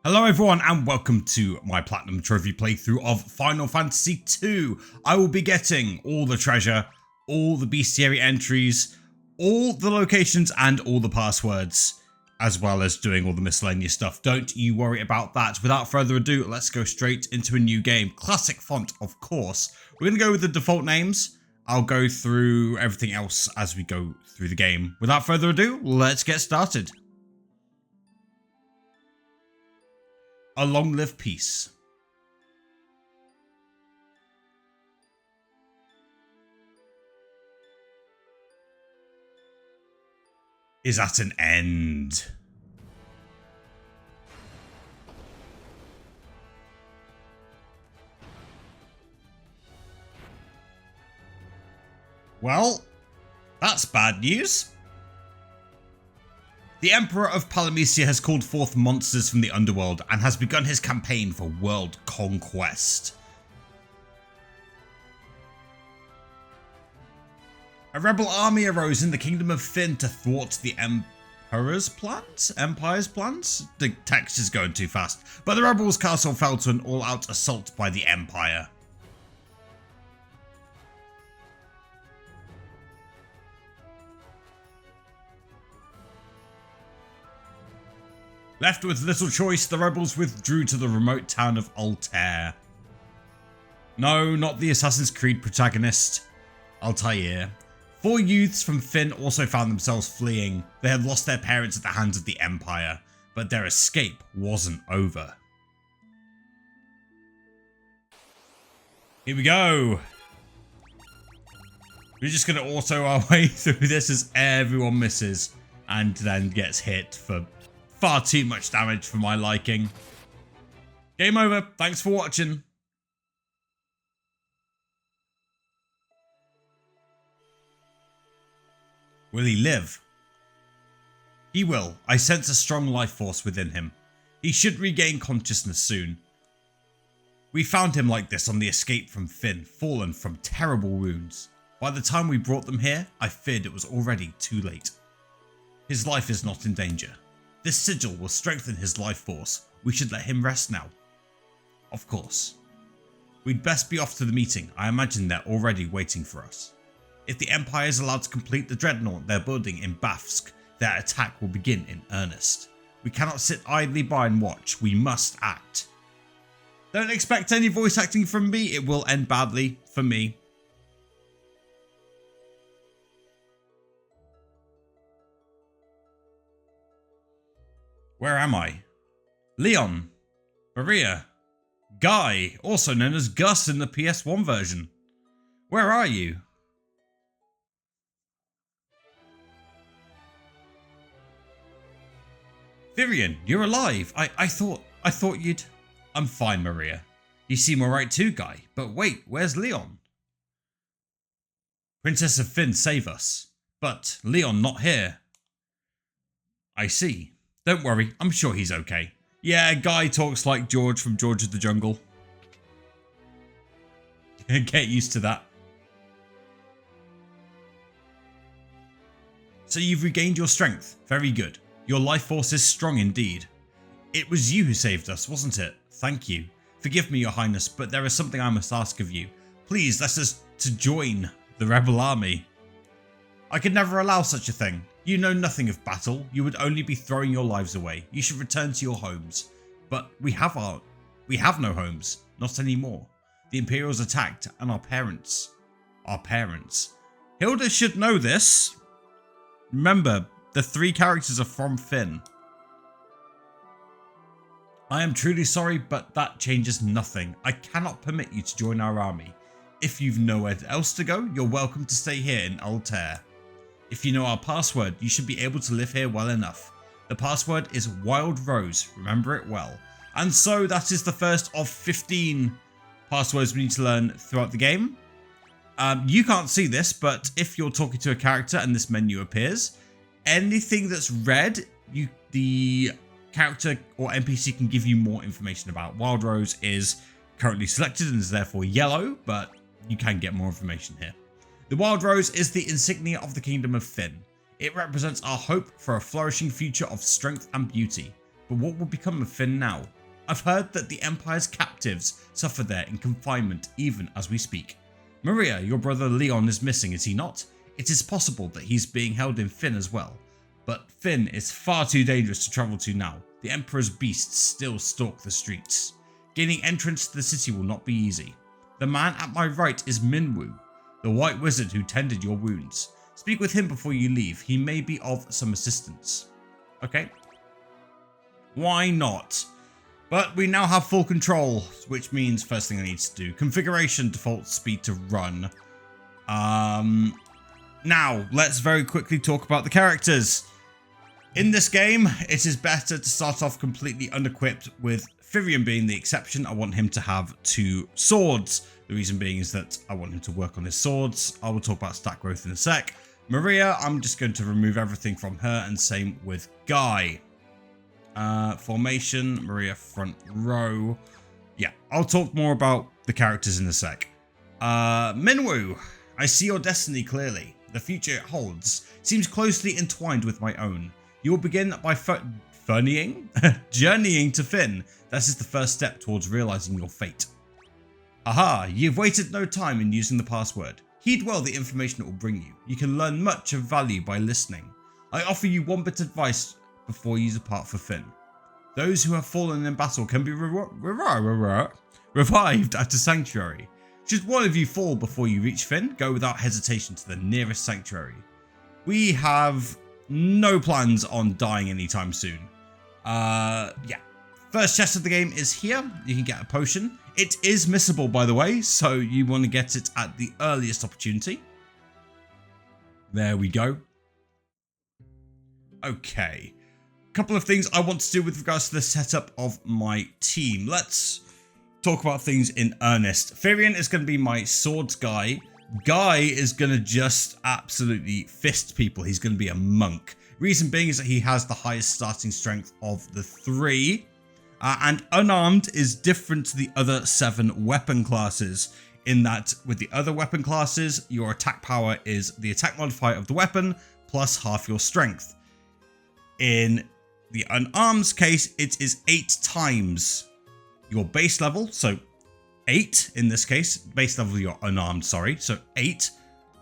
Hello everyone and welcome to my Platinum Trophy playthrough of Final Fantasy II. I will be getting all the treasure, all the bestiary entries, all the locations and all the passwords, as well as doing all the miscellaneous stuff. Don't you worry about that. Without further ado, let's go straight into a new game. Classic font, of course. We're going to go with the default names. I'll go through everything else as we go through the game. Without further ado, let's get started. A long live peace. Is at an end. Well, that's bad news. The Emperor of Palamecia has called forth monsters from the underworld and has begun his campaign for world conquest. A rebel army arose in the kingdom of Fynn to thwart the Empire's plans? The text is going too fast. But the rebels' castle fell to an all-out assault by the Empire. Left with little choice, the rebels withdrew to the remote town of Altair. No, not the Assassin's Creed protagonist, Altair. 4 youths from Fynn also found themselves fleeing. They had lost their parents at the hands of the Empire, but their escape wasn't over. Here we go. We're just going to auto our way through this as everyone misses and then gets hit for far too much damage for my liking. Game over. Thanks for watching. Will he live? He will. I sense a strong life force within him. He should regain consciousness soon. We found him like this on the escape from Fynn, fallen from terrible wounds. By the time we brought them here, I feared it was already too late. His life is not in danger. This sigil will strengthen his life force. We should let him rest now. Of course. We'd best be off to the meeting. I imagine they're already waiting for us. If the Empire is allowed to complete the dreadnought they're building in Bafsk, their attack will begin in earnest. We cannot sit idly by and watch. We must act. Don't expect any voice acting from me. It will end badly for me. Where am I? Leon, Maria, Guy, also known as Gus in the PS1 version. Where are you? Virion, you're alive. I thought you'd... I'm fine, Maria. You seem alright too, Guy. But wait, where's Leon? Princess of Fynn, save us. But Leon not here. I see. Don't worry, I'm sure he's okay. Yeah, Guy talks like George from George of the Jungle. Get used to that. So you've regained your strength. Very good. Your life force is strong indeed. It was you who saved us, wasn't it? Thank you. Forgive me, Your Highness, but there is something I must ask of you. Please, let us to join the rebel army. I could never allow such a thing. You know nothing of battle. You would only be throwing your lives away. You should return to your homes. But we have no homes. Not anymore. The Imperials attacked and our parents. Hilda should know this. Remember, the 3 characters are from Fynn. I am truly sorry, but that changes nothing. I cannot permit you to join our army. If you've nowhere else to go, you're welcome to stay here in Altair. If you know our password, you should be able to live here well enough. The password is Wild Rose, remember it well. And so that is the first of 15 passwords we need to learn throughout the game. You can't see this, but if you're talking to a character and this menu appears, anything that's red, the character or NPC can give you more information about. Wild Rose is currently selected and is therefore yellow, but you can get more information here. The Wild Rose is the insignia of the Kingdom of Fynn. It represents our hope for a flourishing future of strength and beauty. But what will become of Fynn now? I've heard that the Empire's captives suffer there in confinement even as we speak. Maria, your brother Leon is missing, is he not? It is possible that he's being held in Fynn as well. But Fynn is far too dangerous to travel to now. The Emperor's beasts still stalk the streets. Gaining entrance to the city will not be easy. The man at my right is Minwu, the white wizard who tended your wounds. Speak with him before you leave. He may be of some assistance. Okay. Why not? But we now have full control, which means first thing I need to do. Configuration, default speed to run. Now, let's very quickly talk about the characters. In this game, it is better to start off completely unequipped, with Fynn being the exception. I want him to have 2 swords. The reason being is that I want him to work on his swords. I will talk about stat growth in a sec. Maria, I'm just going to remove everything from her, and same with Guy. Formation, Maria front row. Yeah, I'll talk more about the characters in a sec. Minwu, I see your destiny clearly. The future it holds seems closely entwined with my own. You will begin by journeying to Fynn. That is the first step towards realizing your fate. Aha, you've wasted no time in using the password. Heed well the information it will bring you. You can learn much of value by listening. I offer you one bit of advice before you depart for Fynn. Those who have fallen in battle can be revived at a sanctuary. Should one of you fall before you reach Fynn, go without hesitation to the nearest sanctuary. We have no plans on dying anytime soon. Yeah. First chest of the game is here. You can get a potion. It is missable, by the way, so you want to get it at the earliest opportunity. There we go. Okay. A couple of things I want to do with regards to the setup of my team. Let's talk about things in earnest. Fynn is going to be my swords guy. Guy is going to just absolutely fist people. He's going to be a monk. Reason being is that he has the highest starting strength of the 3. And unarmed is different to the other 7 weapon classes, in that with the other weapon classes, your attack power is the attack modifier of the weapon plus half your strength. In the unarmed case, it is 8 times your base level, so 8 in this case, base level you're unarmed, sorry, so 8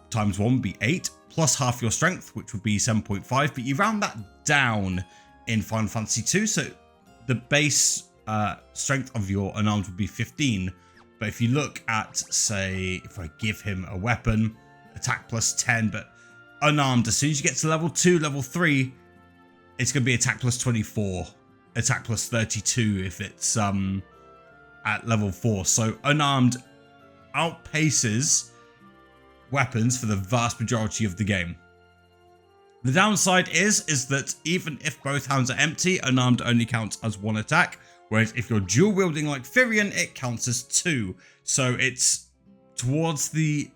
times 1 would be 8, plus half your strength, which would be 7.5, but you round that down in Final Fantasy 2, so the base strength of your unarmed would be 15, but if you look at, say, if I give him a weapon, attack plus 10, but unarmed, as soon as you get to level 2, level 3, it's going to be attack plus 24, attack plus 32 if it's at level 4. So unarmed outpaces weapons for the vast majority of the game. The downside is that even if both hands are empty, unarmed only counts as 1 attack, whereas if you're dual wielding like Fynn, it counts as 2. So it's towards the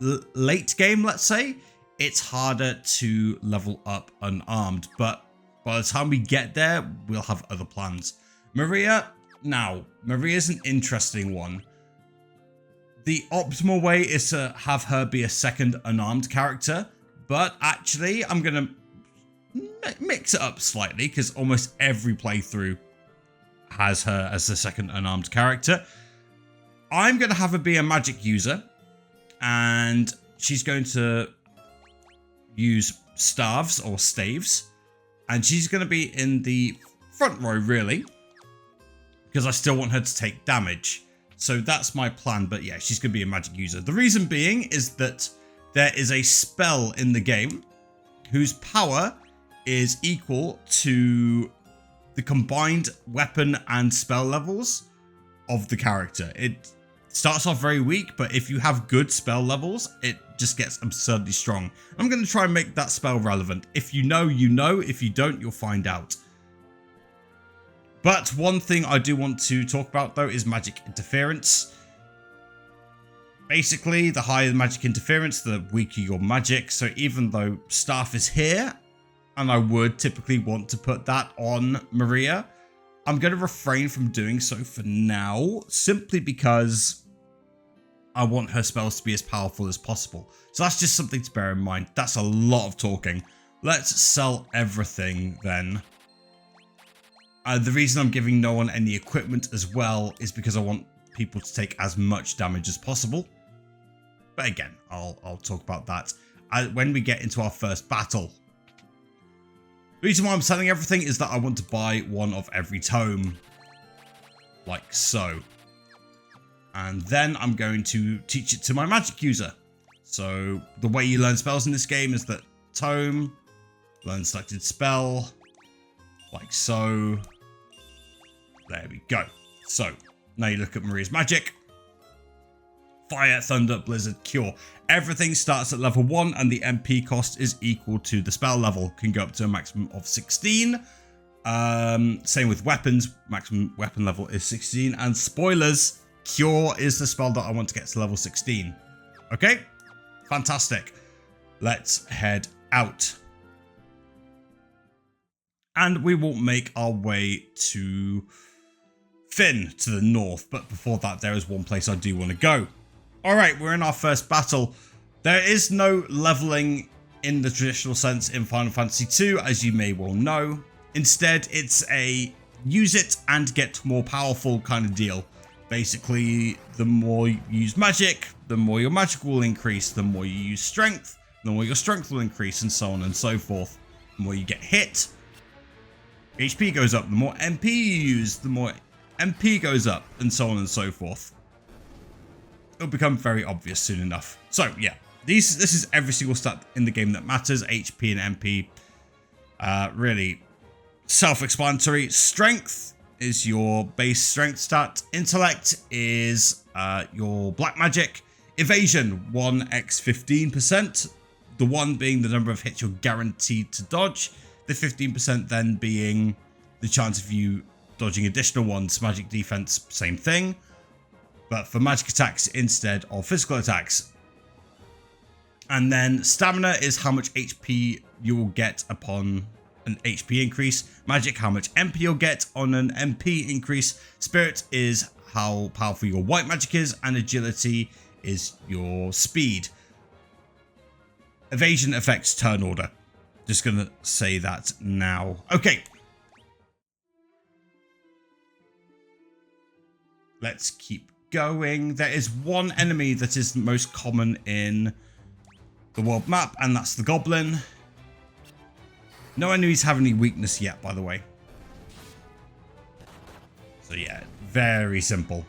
late game, let's say, it's harder to level up unarmed, but by the time we get there, we'll have other plans. Maria, now, Maria's an interesting one. The optimal way is to have her be a second unarmed character, but actually, I'm going to mix it up slightly, because almost every playthrough has her as the second unarmed character. I'm going to have her be a magic user, and she's going to use staves or staves, and she's going to be in the front row, really, because I still want her to take damage. So that's my plan, but yeah, she's going to be a magic user. The reason being is that there is a spell in the game whose power is equal to the combined weapon and spell levels of the character. It starts off very weak, but if you have good spell levels, it just gets absurdly strong. I'm going to try and make that spell relevant. If you know, you know. If you don't, you'll find out. But one thing I do want to talk about, though, is magic interference. Basically, the higher the magic interference, the weaker your magic. So even though staff is here, and I would typically want to put that on Maria, I'm going to refrain from doing so for now, simply because I want her spells to be as powerful as possible. So that's just something to bear in mind. That's a lot of talking. Let's sell everything then. The reason I'm giving no one any equipment as well is because I want people to take as much damage as possible. But again, I'll talk about that when we get into our first battle. The reason why I'm selling everything is that I want to buy one of every tome. Like so. And then I'm going to teach it to my magic user. So the way you learn spells in this game is that tome, learn selected spell, like so. There we go. So now you look at Maria's magic. Fire, thunder, blizzard, cure. Everything starts at level 1 and the MP cost is equal to the spell level. Can go up to a maximum of 16. Same with weapons. Maximum weapon level is 16. And spoilers, cure is the spell that I want to get to level 16. Okay? Fantastic. Let's head out. And we will make our way to Fynn to the north. But before that, there is one place I do want to go. Alright, we're in our first battle. There is no leveling in the traditional sense in Final Fantasy II, as you may well know. Instead, it's a use it and get more powerful kind of deal. Basically, the more you use magic, the more your magic will increase. The more you use strength, the more your strength will increase, and so on and so forth. The more you get hit, HP goes up. The more MP you use, the more MP goes up, and so on and so forth. It'll become very obvious soon enough. So yeah, this is every single stat in the game that matters. HP and MP, really self-explanatory. Strength is your base strength stat. Intellect is your black magic. Evasion 1x15%. The 1 being the number of hits you're guaranteed to dodge. The 15% then being the chance of you dodging additional ones. Magic defense, same thing. But for magic attacks instead of physical attacks. And then stamina is how much HP you will get upon an HP increase. Magic, how much MP you'll get on an MP increase. Spirit is how powerful your white magic is. And agility is your speed. Evasion affects turn order. Just gonna say that now. Okay. Let's keep going. There is one enemy that is the most common in the world map, and that's the goblin. No enemies have any weakness yet, by the way. So yeah, very simple.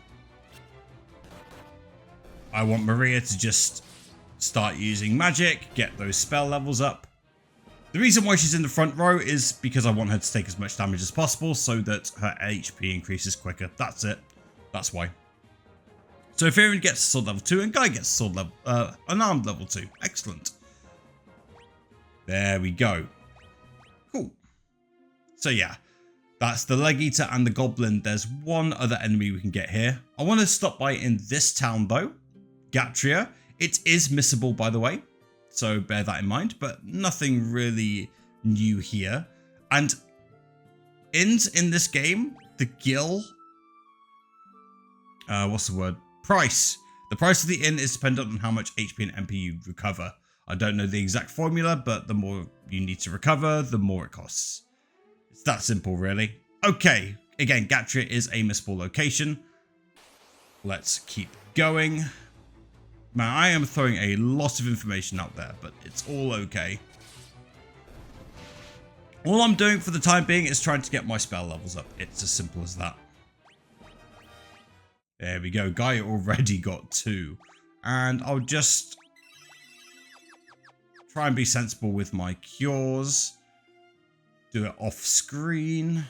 I want Maria to just start using magic, get those spell levels up. The reason why she's in the front row is because I want her to take as much damage as possible so that her HP increases quicker. That's it. That's why. So Fynn gets sword level 2 and Guy gets sword level, unarmed level 2. Excellent. There we go. Cool. So yeah, that's the Leg Eater and the Goblin. There's one other enemy we can get here. I want to stop by in this town though, Gatria. It is missable, by the way, so bear that in mind, but nothing really new here. And inns in this game, the Gil, what's the word? Price. The price of the inn is dependent on how much HP and MP you recover. I don't know the exact formula, but the more you need to recover, the more it costs. It's that simple, really. Okay, again, Gatria is a missable location. Let's keep going. Man, I am throwing a lot of information out there, but it's all okay. All I'm doing for the time being is trying to get my spell levels up. It's as simple as that. There we go. Guy already got 2. And I'll just try and be sensible with my cures. Do it off screen.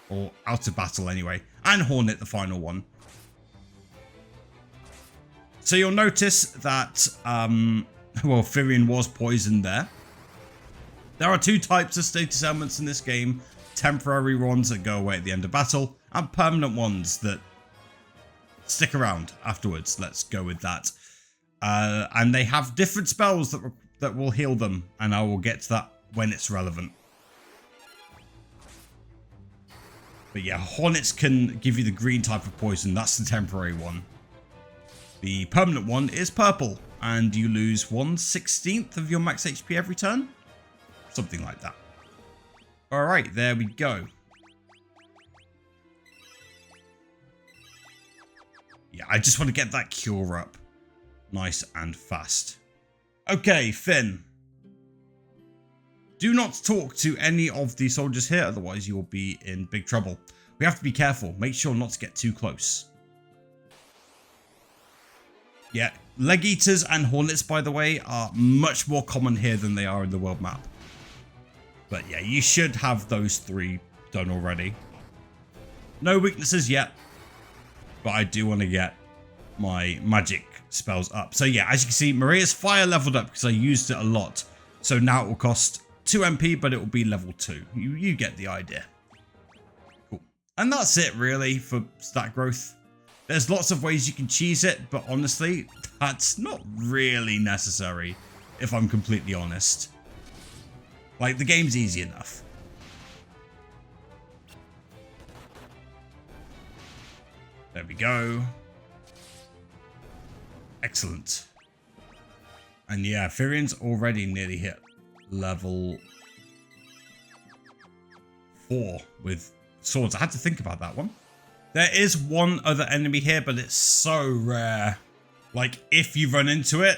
Or out of battle anyway. And Hornet, the final one. So you'll notice that, well, Fynn was poisoned there. There are 2 types of status elements in this game. Temporary ones that go away at the end of battle. And permanent ones that stick around afterwards. Let's go with that. And they have different spells that will heal them. And I will get to that when it's relevant. But yeah, Hornets can give you the green type of poison. That's the temporary one. The permanent one is purple. And you lose 1/16 of your max HP every turn. Something like that. Alright, there we go. Yeah, I just want to get that cure up nice and fast. Okay, Fynn. Do not talk to any of the soldiers here, otherwise you'll be in big trouble. We have to be careful. Make sure not to get too close. Yeah, leg eaters and hornets, by the way, are much more common here than they are in the world map. But yeah, you should have those 3 done already. No weaknesses yet, but I do want to get my magic spells up. So yeah, as you can see, Maria's fire leveled up because I used it a lot. So now it will cost 2 MP, but it will be level 2. You get the idea. Cool. And that's it really for stat growth. There's lots of ways you can cheese it, but honestly, that's not really necessary, if I'm completely honest. Like, the game's easy enough. There we go. Excellent. And yeah, Fyrion's already nearly hit level 4 with swords. I had to think about that one. There is one other enemy here, but it's so rare. Like, if you run into it,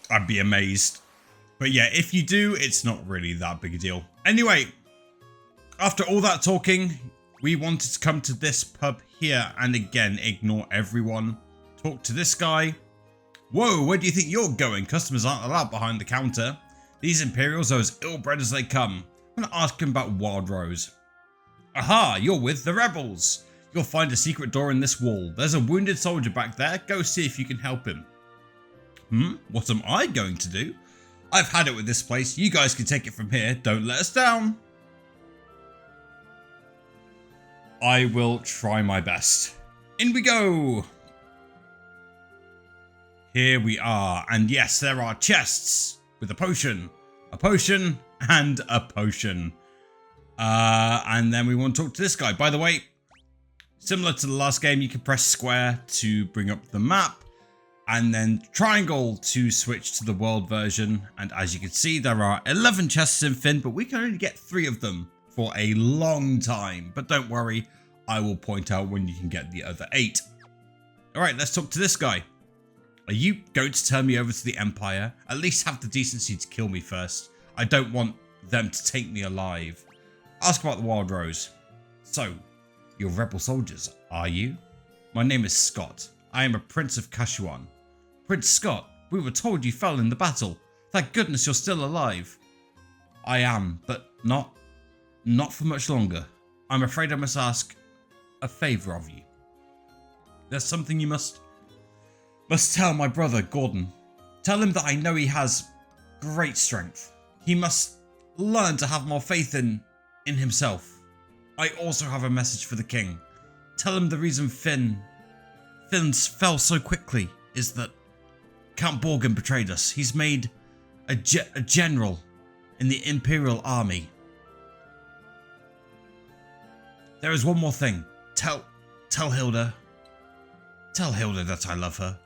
I'd be amazed. But yeah, if you do, it's not really that big a deal. Anyway, after all that talking, we wanted to come to this pub here and again, ignore everyone. Talk to this guy. Whoa, where do you think you're going? Customers aren't allowed behind the counter. These Imperials are as ill-bred as they come. I'm gonna ask him about Wild Rose. Aha, you're with the rebels. You'll find a secret door in this wall. There's a wounded soldier back there. Go see if you can help him. What am I going to do? I've had it with this place. You guys can take it from here. Don't let us down. I will try my best. In we go. Here we are. And yes, there are chests with a potion, and a potion. And then we want to talk to this guy. By the way, similar to the last game, you can press square to bring up the map and then triangle to switch to the world version. And as you can see, there are 11 chests in Fynn, but we can only get 3 of them for a long time. But don't worry, I will point out when you can get the other 8. All right, let's talk to this guy. Are you going to turn me over to the Empire? At least have the decency to kill me first. I don't want them to take me alive. Ask about the Wild Rose. So, you're rebel soldiers, are you? My name is Scott. I am a Prince of Kashuan. Prince Scott, we were told you fell in the battle. Thank goodness you're still alive. I am, but not for much longer. I'm afraid I must ask a favour of you. There's something you must tell my brother, Gordon. Tell him that I know he has great strength. He must learn to have more faith in himself. I also have a message for the king. Tell him the reason Fynn fell so quickly is that Count Borgen betrayed us. He's made a general in the Imperial army. There is one more thing. Tell Hilda. Tell Hilda that I love her.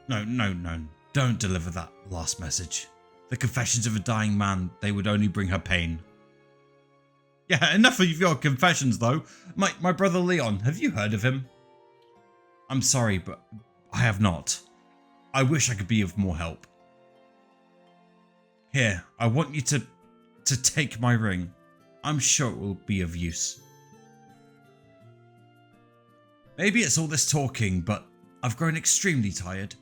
No. Don't deliver that last message. The confessions of a dying man, they would only bring her pain. Yeah, enough of your confessions though. My brother Leon, have you heard of him? I'm sorry, but I have not. I wish I could be of more help. Here, I want you to take my ring. I'm sure it will be of use. Maybe it's all this talking, but I've grown extremely tired.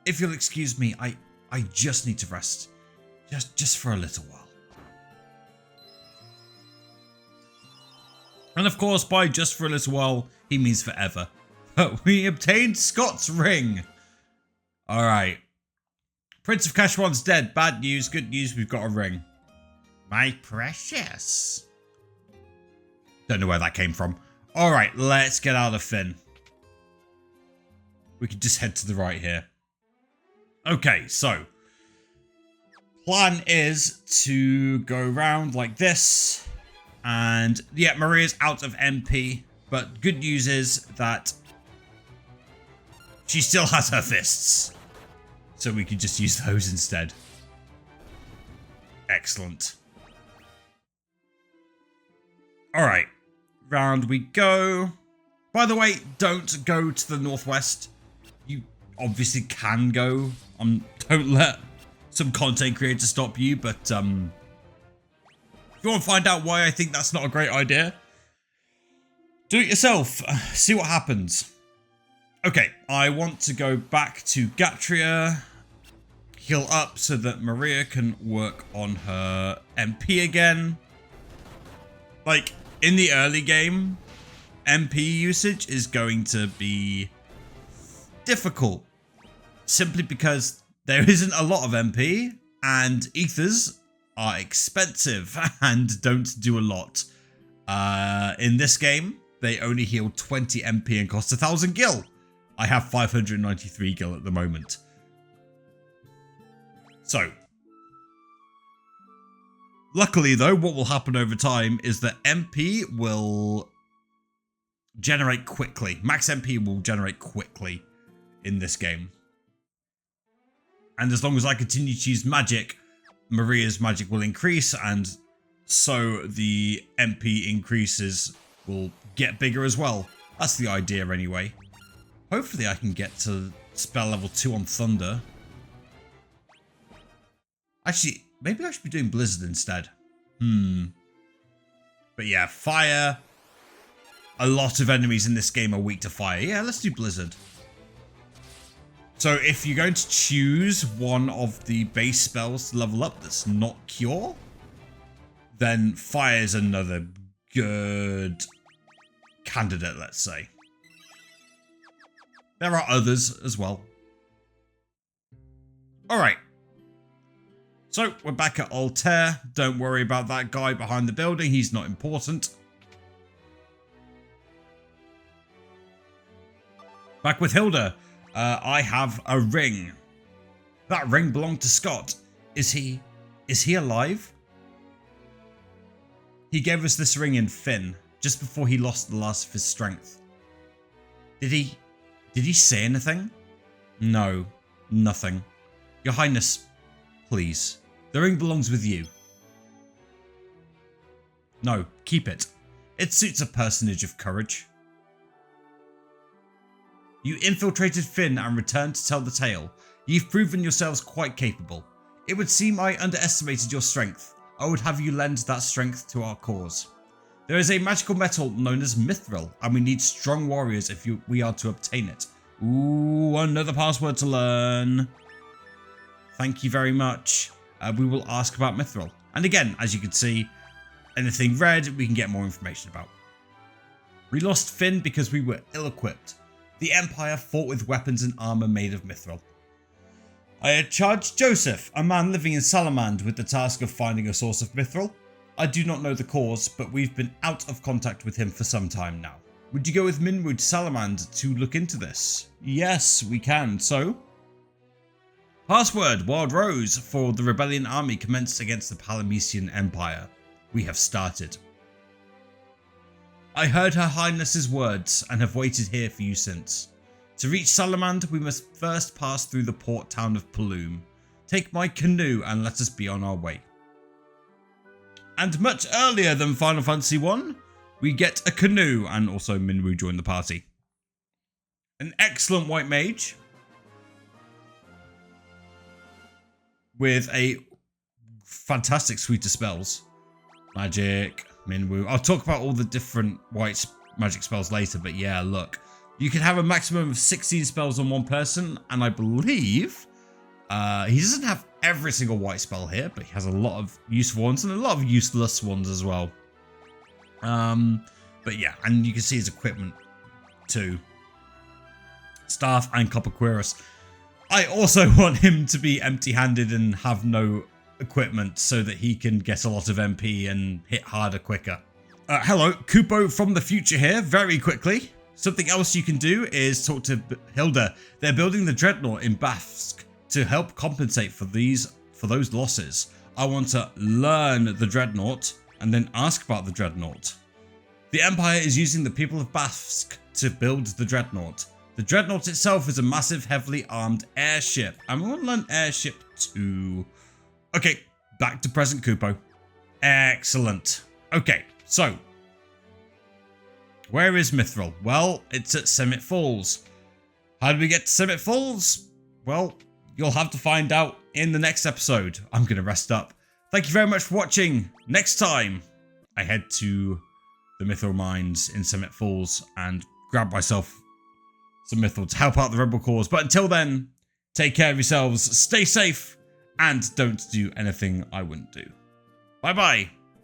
If you'll excuse me, I just need to rest. Just for a little while. And of course, by just for a little while, he means forever. But we obtained Scott's ring. Alright. Prince of Kashuan's dead. Bad news. Good news, we've got a ring. My precious. Don't know where that came from. Alright, let's get out of Fynn. We can just head to the right here. Okay, so. Plan is to go round like this. And yeah, Maria's out of MP. But good news is that she still has her fists. So we can just use those instead. Excellent. Alright. Round we go. By the way, don't go to the northwest. You obviously can go. Don't let some content creator stop you, but if you want to find out why I think that's not a great idea, do it yourself. See what happens. Okay, I want to go back to Gatria, heal up so that Maria can work on her MP again. Like, in the early game, MP usage is going to be difficult, simply because there isn't a lot of MP, and ethers are expensive and don't do a lot. In this game, they only heal 20 MP and cost 1,000 gil. I have 593 gil at the moment. So, luckily though, what will happen over time is that MP will generate quickly. Max MP will generate quickly in this game. And as long as I continue to use magic, Maria's magic will increase, and so the MP increases will get bigger as well. That's the idea anyway. Hopefully I can get to spell level 2 on Thunder. Actually, maybe I should be doing Blizzard instead. But yeah, Fire. A lot of enemies in this game are weak to Fire. Yeah, let's do Blizzard. So if you're going to choose one of the base spells to level up that's not Cure, then Fire is another good candidate, let's say. There are others as well. Alright. So, we're back at Altair. Don't worry about that guy behind the building. He's not important. Back with Hilda. I have a ring. That ring belonged to Scott. Is he alive? He gave us this ring in Fynn, just before he lost the last of his strength. Did he say anything? No, nothing. Your Highness, please. The ring belongs with you. No, keep it. It suits a personage of courage. You infiltrated Fynn and returned to tell the tale. You've proven yourselves quite capable. It would seem I underestimated your strength. I would have you lend that strength to our cause. There is a magical metal known as Mithril, and we need strong warriors if we are to obtain it. Ooh, another password to learn. Thank you very much. We will ask about Mithril. And again, as you can see, anything red we can get more information about. We lost Fynn because we were ill-equipped. The Empire fought with weapons and armor made of Mithril. I had charged Joseph, a man living in Salamand, with the task of finding a source of Mithril. I do not know the cause, but we've been out of contact with him for some time now. Would you go with Minwu to Salamand to look into this? Yes, we can. So? Password, Wild Rose, for the rebellion army commenced against the Palamecian Empire. We have started. I heard Her Highness's words and have waited here for you since. To reach Salamand, we must first pass through the port town of Paloom. Take my canoe and let us be on our way. And much earlier than Final Fantasy 1, we get a canoe, and also Minwu joined the party. An excellent white mage with a fantastic suite of spells. Magic, Minwu. I'll talk about all the different white magic spells later, but yeah, look. You can have a maximum of 16 spells on one person, and I believe he doesn't have every single white spell here, but he has a lot of useful ones and a lot of useless ones as well. But yeah, and you can see his equipment too. Staff and Copper Cuirass. I also want him to be empty-handed and have no equipment so that he can get a lot of MP and hit harder quicker. Hello, Kupo from the future here, very quickly. Something else you can do is talk to Hilda. They're building the Dreadnought in Bafsk to help compensate for those losses. I want to learn the Dreadnought and then ask about the Dreadnought. The Empire is using the people of Bafsk to build the Dreadnought. The Dreadnought itself is a massive, heavily armed airship. And we want to learn airship too. Okay, back to present Kupo. Excellent. Okay, so Where is Mithril? Well, it's at Summit Falls. How do we get to Summit Falls? Well, you'll have to find out in the next episode. I'm going to rest up. Thank you very much for watching. Next time, I head to the Mithril Mines in Summit Falls and grab myself some Mithril to help out the rebel cause. But until then, take care of yourselves, stay safe, and don't do anything I wouldn't do. Bye-bye.